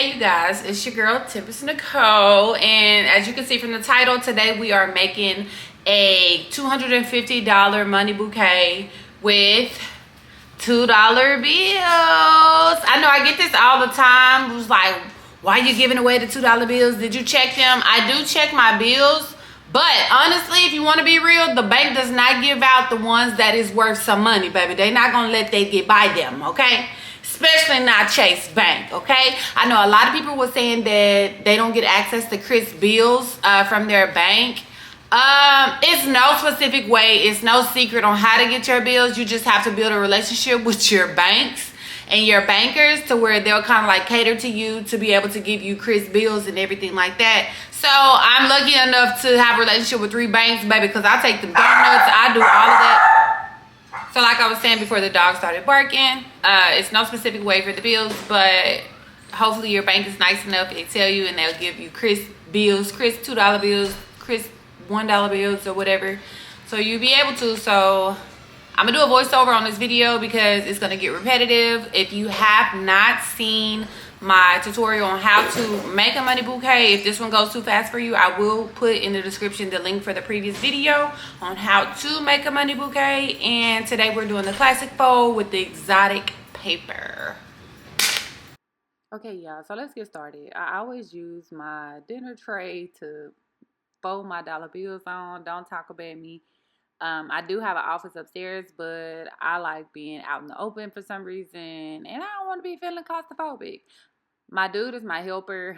Hey you guys, it's your girl Tempest Nicole, and as you can see from the title, today we are making a $250 money bouquet with $2 bills. I know I get this all the time. It was like, why are you giving away the $2 bills? Did you check them? I do check my bills, but honestly, if you want to be real, the bank does not give out the ones that is worth some money, baby. They're not gonna let they get by them, okay? Especially not Chase Bank, okay? I know a lot of people were saying that they don't get access to Chris bills from their bank. It's no specific way. It's no secret on how to get your bills. You just have to build a relationship with your banks and your bankers to where they'll kind of like cater to you to be able to give you Chris bills and everything like that. So I'm lucky enough to have a relationship with 3 banks, baby, because I take them donuts. I do all of that. So like I was saying before the dog started barking, it's no specific way for the bills, but hopefully your bank is nice enough. They tell you and they'll give you Chris bills, Chris $2 bills, Chris $1 bills or whatever. So you'll be able to. So I'm gonna do a voiceover on this video because it's gonna get repetitive. If you have not seen my tutorial on how to make a money bouquet, if this one goes too fast for you, I will put in the description the link for the previous video on how to make a money bouquet. And today we're doing the classic fold with the exotic paper. Okay, y'all, so let's get started. I always use my dinner tray to fold my dollar bills on. Don't talk about me. I do have an office upstairs, but I like being out in the open for some reason, and I don't want to be feeling claustrophobic. My dude is my helper.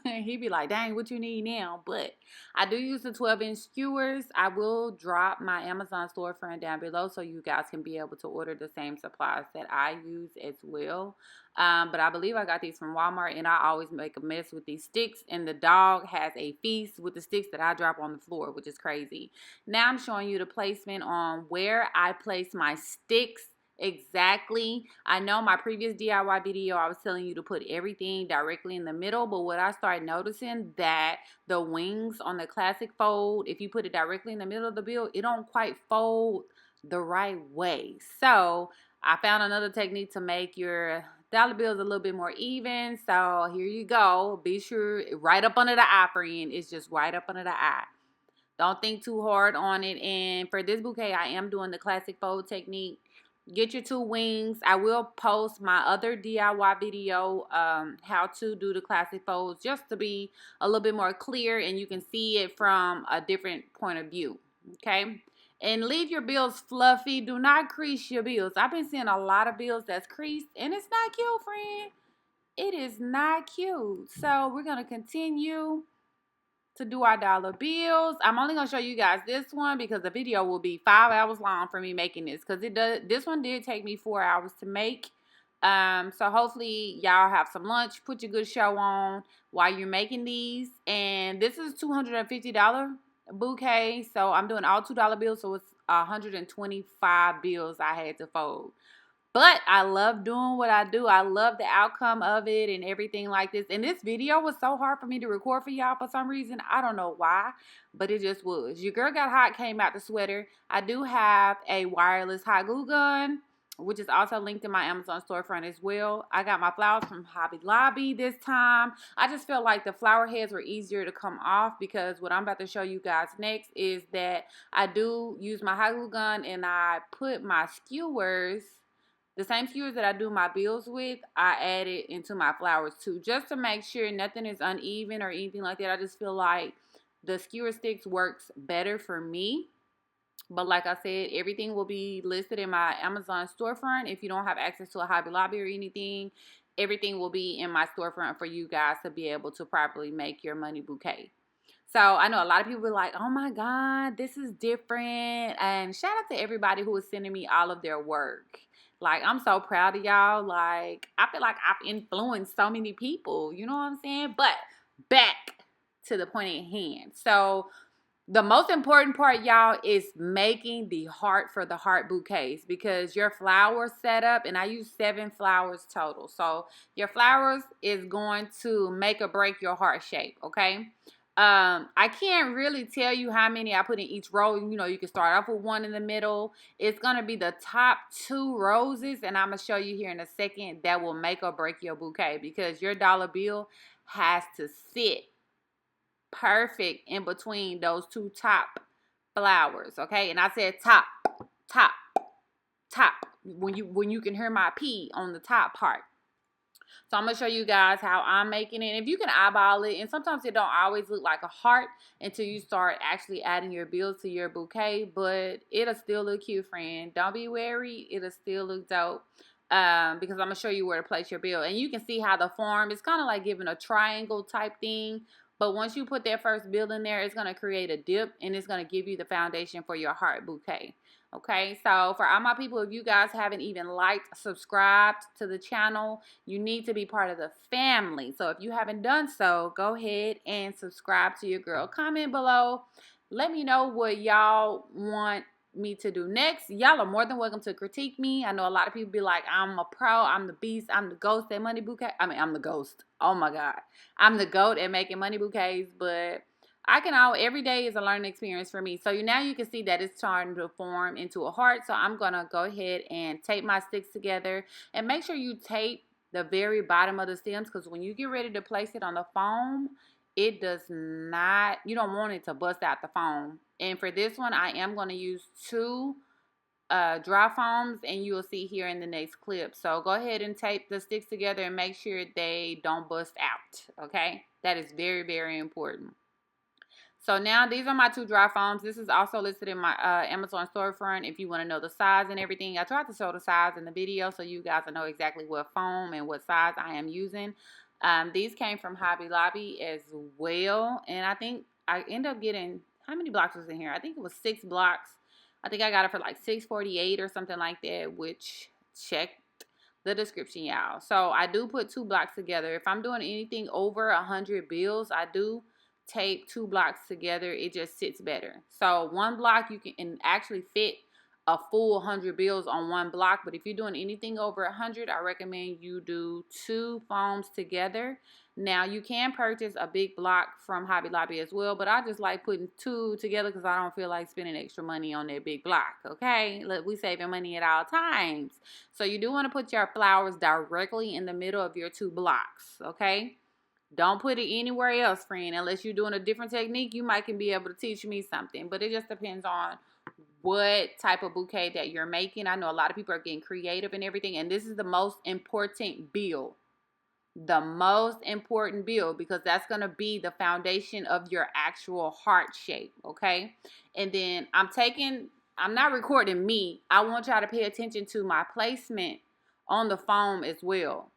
He be like, dang, what you need now? But I do use the 12-inch skewers. I will drop my Amazon storefront down below so you guys can be able to order the same supplies that I use as well. But I believe I got these from Walmart, and I always make a mess with these sticks, and the dog has a feast with the sticks that I drop on the floor, which is crazy. Now I'm showing you the placement on where I place my sticks exactly. I know my previous DIY video I was telling you to put everything directly in the middle, but what I started noticing that the wings on the classic fold, if you put it directly in the middle of the bill, it don't quite fold the right way. So I found another technique to make your dollar bills a little bit more even. So here you go. Be sure right up under the eye, friend. It's just right up under the eye. Don't think too hard on it. And for this bouquet, I am doing the classic fold technique. Get your 2 wings. I will post my other DIY video, how to do the classic folds, just to be a little bit more clear and you can see it from a different point of view. Okay? And leave your bills fluffy. Do not crease your bills. I've been seeing a lot of bills that's creased, and it's not cute, friend. It is not cute. So we're going to continue to do our dollar bills. I'm only gonna show you guys this one because the video will be 5 hours long for me making this, because this one did take me 4 hours to make. So hopefully y'all have some lunch, put your good show on while you're making these. And this is $250 bouquet, so I'm doing all $2 bills, so it's 125 bills I had to fold. But I love doing what I do. I love the outcome of it and everything like this. And this video was so hard for me to record for y'all for some reason. I don't know why, but it just was. Your girl got hot, came out the sweater. I do have a wireless hot glue gun, which is also linked in my Amazon storefront as well. I got my flowers from Hobby Lobby this time. I just feel like the flower heads were easier to come off, because what I'm about to show you guys next is that I do use my hot glue gun and I put my skewers, the same skewers that I do my bills with, I add it into my flowers too, just to make sure nothing is uneven or anything like that. I just feel like the skewer sticks works better for me. But like I said, everything will be listed in my Amazon storefront. If you don't have access to a Hobby Lobby or anything, everything will be in my storefront for you guys to be able to properly make your money bouquet. So I know a lot of people are like, oh my God, this is different. And shout out to everybody who is sending me all of their work. Like, I'm so proud of y'all. Like, I feel like I've influenced so many people. You know what I'm saying? But back to the point at hand. So the most important part, y'all, is making the heart for the heart bouquets, because your flower setup, and I use 7 flowers total. So your flowers is going to make or break your heart shape, okay? I can't really tell you how many I put in each row. You know, you can start off with one in the middle. It's going to be the top 2 roses, and I'm going to show you here in a second, that will make or break your bouquet, because your dollar bill has to sit perfect in between those 2 top flowers, okay? And I said top, top, top, when you can hear my P on the top part. So I'm going to show you guys how I'm making it. If you can eyeball it, and sometimes it don't always look like a heart until you start actually adding your bills to your bouquet, but it'll still look cute, friend. Don't be wary. It'll still look dope. Because I'm going to show you where to place your bill. And you can see how the form is kind of like giving a triangle type thing. But once you put that first bill in there, it's going to create a dip, and it's going to give you the foundation for your heart bouquet. Okay, so for all my people, if you guys haven't even liked, subscribed to the channel, you need to be part of the family. So if you haven't done so, go ahead and subscribe to your girl. Comment below. Let me know what y'all want me to do next. Y'all are more than welcome to critique me. I know a lot of people be like, I'm a pro, I'm the beast, I'm the ghost at money bouquet. I mean, I'm the ghost. Oh my God. I'm the goat at making money bouquets, but every day is a learning experience for me. So now you can see that it's starting to form into a heart. So I'm going to go ahead and tape my sticks together, and make sure you tape the very bottom of the stems, because when you get ready to place it on the foam, it does not, you don't want it to bust out the foam. And for this one, I am going to use 2 dry foams, and you will see here in the next clip. So go ahead and tape the sticks together and make sure they don't bust out, okay? That is very, very important. So now these are my 2 dry foams. This is also listed in my Amazon storefront if you want to know the size and everything. I tried to show the size in the video so you guys will know exactly what foam and what size I am using. These came from Hobby Lobby as well. And I think I ended up getting, how many blocks was in here? I think it was 6 blocks. I think I got it for like $6.48 or something like that, which check the description, y'all. So I do put 2 blocks together. If I'm doing anything over 100 bills, I do tape 2 blocks together. It just sits better. So 1 block, you can actually fit a full 100 bills on 1 block. But if you're doing anything over 100, I recommend you do 2 foams together. Now you can purchase a big block from Hobby Lobby as well, but I just like putting 2 together because I don't feel like spending extra money on that big block. Okay, look, we saving money at all times. So you do want to put your flowers directly in the middle of your 2 blocks. Okay, don't put it anywhere else, friend. Unless you're doing a different technique, you might can be able to teach me something. But it just depends on what type of bouquet that you're making. I know a lot of people are getting creative and everything. And this is the most important bill. The most important bill, because that's going to be the foundation of your actual heart shape. Okay. And then I'm not recording me. I want y'all to pay attention to my placement on the foam as well.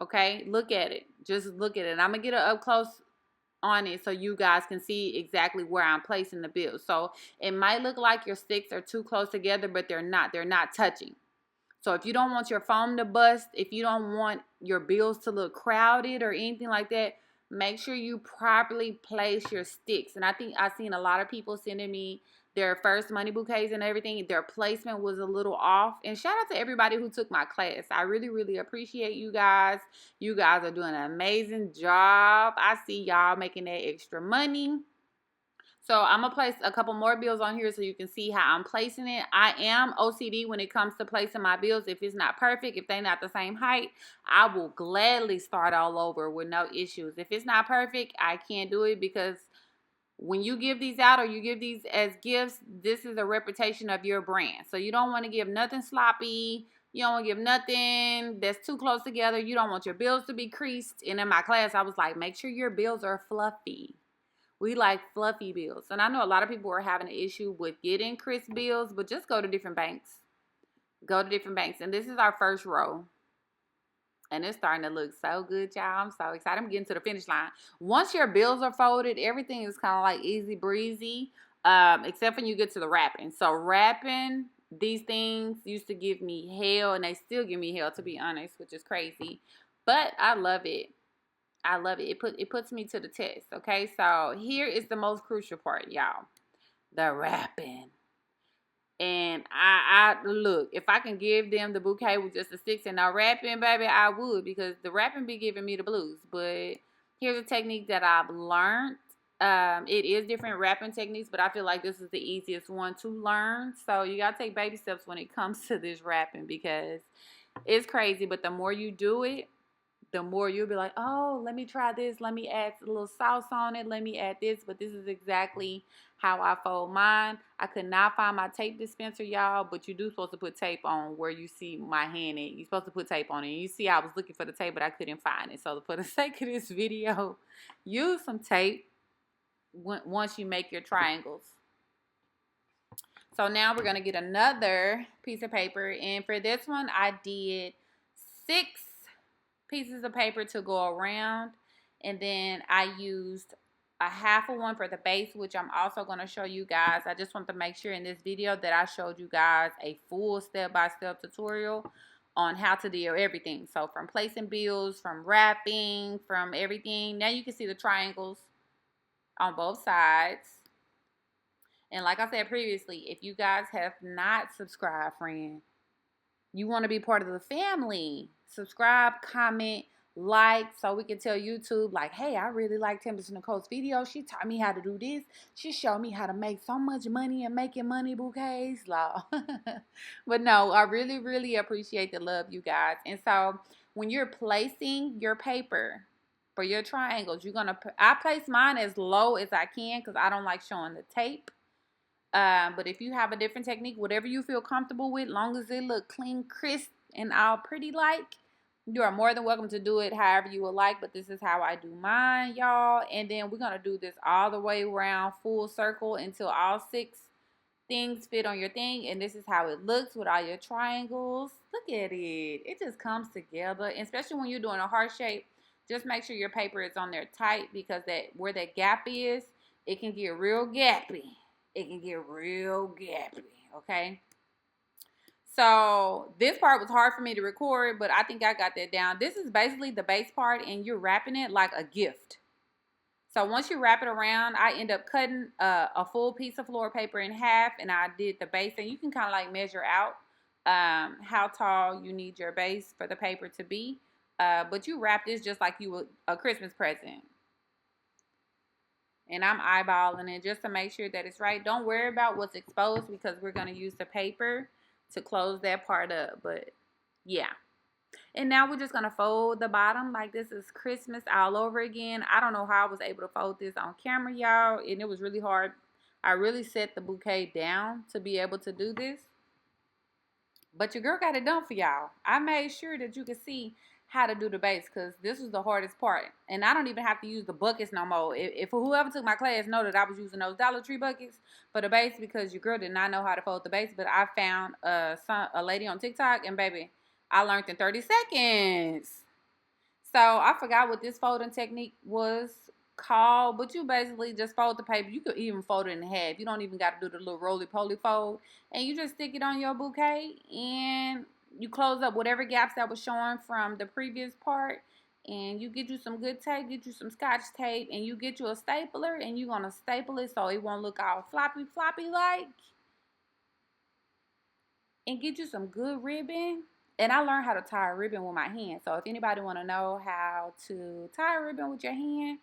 Okay, look at it. Just look at it. I'm going to get it up close on it so you guys can see exactly where I'm placing the bills. So it might look like your sticks are too close together, but they're not. They're not touching. So if you don't want your foam to bust, if you don't want your bills to look crowded or anything like that, make sure you properly place your sticks. And I think I've seen a lot of people sending me their first money bouquets and everything. Their placement was a little off. And shout out to everybody who took my class. I really, really appreciate you guys. You guys are doing an amazing job. I see y'all making that extra money. So I'm going to place a couple more bills on here so you can see how I'm placing it. I am OCD when it comes to placing my bills. If it's not perfect, if they're not the same height, I will gladly start all over with no issues. If it's not perfect, I can't do it, because when you give these out or you give these as gifts, this is a reputation of your brand. So you don't want to give nothing sloppy. You don't want to give nothing that's too close together. You don't want your bills to be creased. And in my class, I was like, make sure your bills are fluffy. We like fluffy bills. And I know a lot of people are having an issue with getting crisp bills, but just go to different banks. Go to different banks. And this is our first row. And it's starting to look so good, y'all. I'm so excited. I'm getting to the finish line. Once your bills are folded, everything is kind of like easy breezy, except when you get to the wrapping. So wrapping, these things used to give me hell, and they still give me hell, to be honest, which is crazy. But I love it. I love it. It puts me to the test. Okay, so here is the most crucial part, y'all. The wrapping. And I look, if I can give them the bouquet with just the sticks and no wrapping, baby, I would, because the wrapping be giving me the blues. But here's a technique that I've learned, It is different wrapping techniques, but I feel like this is the easiest one to learn. So you got to take baby steps when it comes to this wrapping, because it's crazy. But the more you do it, the more you'll be like, oh, let me try this. Let me add a little sauce on it. Let me add this. But this is exactly how I fold mine. I could not find my tape dispenser, y'all, but you do supposed to put tape on where you see my hand at. You're supposed to put tape on it. You see, I was looking for the tape, but I couldn't find it. So for the sake of this video, use some tape once you make your triangles. So now we're going to get another piece of paper. And for this one, I did 6 pieces of paper to go around. And then I used a half of one for the base, which I'm also going to show you guys. I just want to make sure in this video that I showed you guys a full step-by-step tutorial on how to do everything. So from placing bills, from wrapping, from everything. Now you can see the triangles on both sides. And like I said previously, if you guys have not subscribed, friend, you want to be part of the family, subscribe, comment, like, so we can tell YouTube, like, hey, I really like Tempest Nicole's video. She taught me how to do this. She showed me how to make so much money and making money bouquets. But no, I really, really appreciate the love, you guys. And so when you're placing your paper for your triangles, I place mine as low as I can because I don't like showing the tape. But if you have a different technique, whatever you feel comfortable with, long as it look clean, crisp, and all pretty like, you are more than welcome to do it however you would like. But this is how I do mine, y'all. And then we're going to do this all the way around, full circle, until all 6 things fit on your thing. And this is how it looks with all your triangles. Look at it. It just comes together. And especially when you're doing a heart shape, just make sure your paper is on there tight, because where that gap is, it can get real gappy. It can get real gappy, okay? So this part was hard for me to record, but I think I got that down. This is basically the base part, and you're wrapping it like a gift. So once you wrap it around, I end up cutting a full piece of floor paper in half, and I did the base. And you can kind of like measure out how tall you need your base for the paper to be. But you wrap this just like you would a Christmas present. And I'm eyeballing it just to make sure that it's right. Don't worry about what's exposed, because we're going to use the paper to close that part up. But yeah. And now we're just going to fold the bottom like this is Christmas all over again. I don't know how I was able to fold this on camera, y'all. And it was really hard. I really set the bouquet down to be able to do this. But your girl got it done for y'all. I made sure that you could see how to do the base, because this was the hardest part. And I don't even have to use the buckets no more. If whoever took my class know that I was using those Dollar Tree buckets for the base, because your girl did not know how to fold the base. But I found a lady on TikTok, and baby, I learned in 30 seconds. So I forgot what this folding technique was called, but you basically just fold the paper. You could even fold it in half. You don't even got to do the little roly-poly fold. And you just stick it on your bouquet, and you close up whatever gaps that was showing from the previous part, and you get you some good tape, get you some Scotch tape, and you get you a stapler, and you're going to staple it so it won't look all floppy like. And get you some good ribbon. And I learned how to tie a ribbon with my hand. So if anybody want to know how to tie a ribbon with your hand,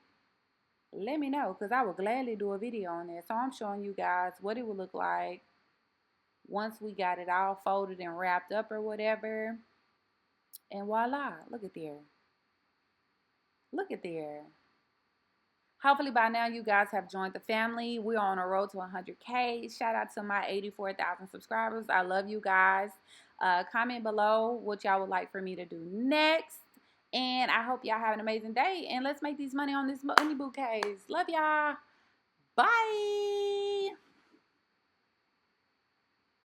let me know, because I will gladly do a video on that. So I'm showing you guys what it would look like once we got it all folded and wrapped up or whatever. And voila, look at there. Look at there. Hopefully by now you guys have joined the family. We're on a road to 100K. Shout out to my 84,000 subscribers. I love you guys. Comment below what y'all would like for me to do next. And I hope y'all have an amazing day. And let's make these money on this money bouquets. Love y'all. Bye.